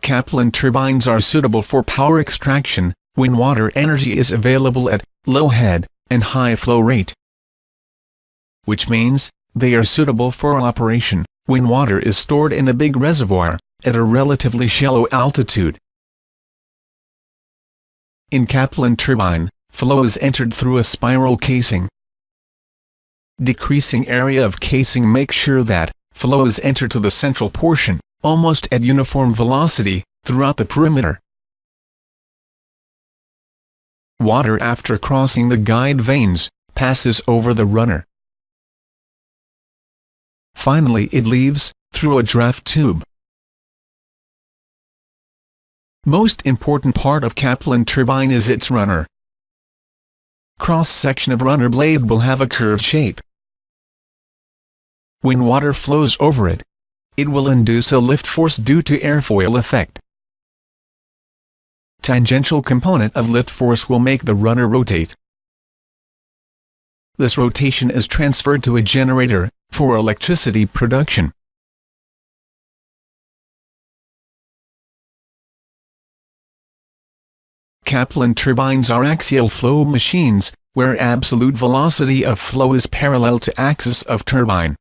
Kaplan turbines are suitable for power extraction, when water energy is available at low head and high flow rate. Which means, they are suitable for operation, when water is stored in a big reservoir, at a relatively shallow altitude. In Kaplan turbine, flow is entered through a spiral casing. Decreasing area of casing makes sure that flow is entered to the central portion, almost at uniform velocity, throughout the perimeter. Water after crossing the guide vanes, passes over the runner. Finally it leaves, through a draft tube. Most important part of Kaplan turbine is its runner. Cross-section of runner blade will have a curved shape. When water flows over it, it will induce a lift force due to airfoil effect. Tangential component of lift force will make the runner rotate. This rotation is transferred to a generator, for electricity production. Kaplan turbines are axial flow machines, where absolute velocity of flow is parallel to axis of turbine.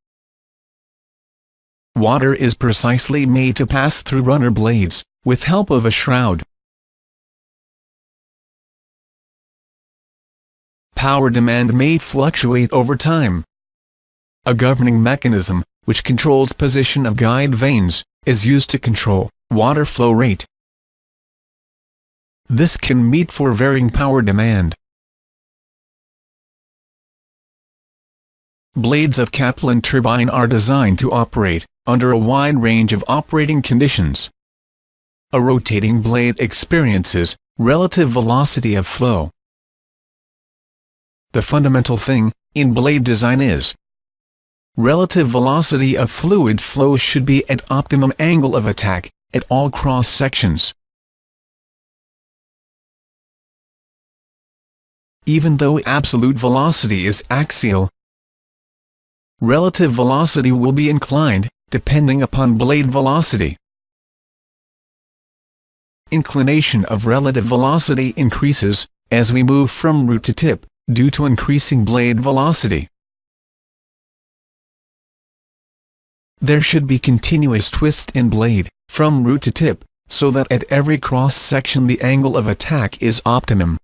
Water is precisely made to pass through runner blades, with help of a shroud. Power demand may fluctuate over time. A governing mechanism, which controls position of guide vanes, is used to control water flow rate. This can meet for varying power demand. Blades of Kaplan turbine are designed to operate under a wide range of operating conditions. A rotating blade experiences relative velocity of flow. The fundamental thing in blade design is relative velocity of fluid flow should be at optimum angle of attack at all cross sections. Even though absolute velocity is axial, relative velocity will be inclined, depending upon blade velocity. Inclination of relative velocity increases, as we move from root to tip, due to increasing blade velocity. There should be continuous twist in blade, from root to tip, so that at every cross-section the angle of attack is optimum.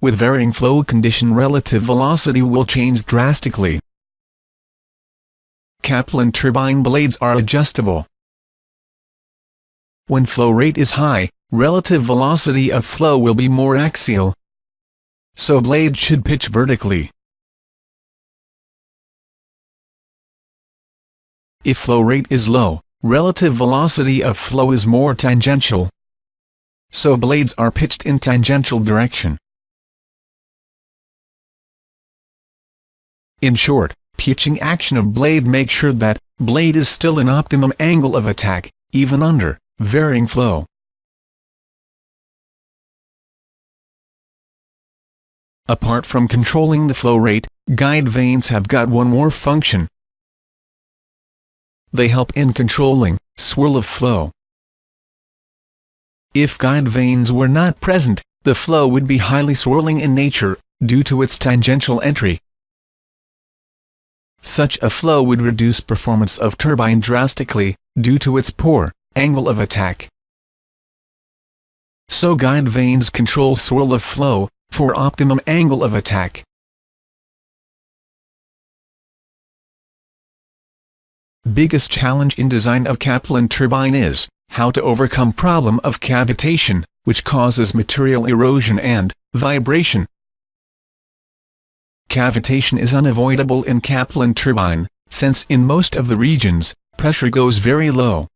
With varying flow condition relative velocity will change drastically. Kaplan turbine blades are adjustable. When flow rate is high, relative velocity of flow will be more axial, so blade should pitch vertically. If flow rate is low, relative velocity of flow is more tangential, so blades are pitched in tangential direction. In short, pitching action of blade makes sure that blade is still in optimum angle of attack, even under varying flow. Apart from controlling the flow rate, guide vanes have got one more function. They help in controlling swirl of flow. If guide vanes were not present, the flow would be highly swirling in nature, due to its tangential entry. Such a flow would reduce performance of turbine drastically, due to its poor angle of attack. So guide vanes control swirl of flow, for optimum angle of attack. Biggest challenge in design of Kaplan turbine is how to overcome problem of cavitation, which causes material erosion and vibration. Cavitation is unavoidable in Kaplan turbine, since in most of the regions, pressure goes very low.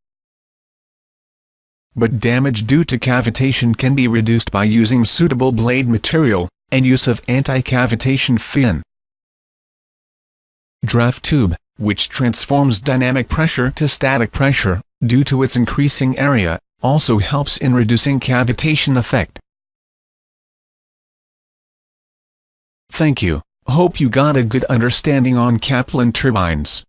But damage due to cavitation can be reduced by using suitable blade material, and use of anti-cavitation fin. Draft tube, which transforms dynamic pressure to static pressure, due to its increasing area, also helps in reducing cavitation effect. Thank you. Hope you got a good understanding on Kaplan turbines.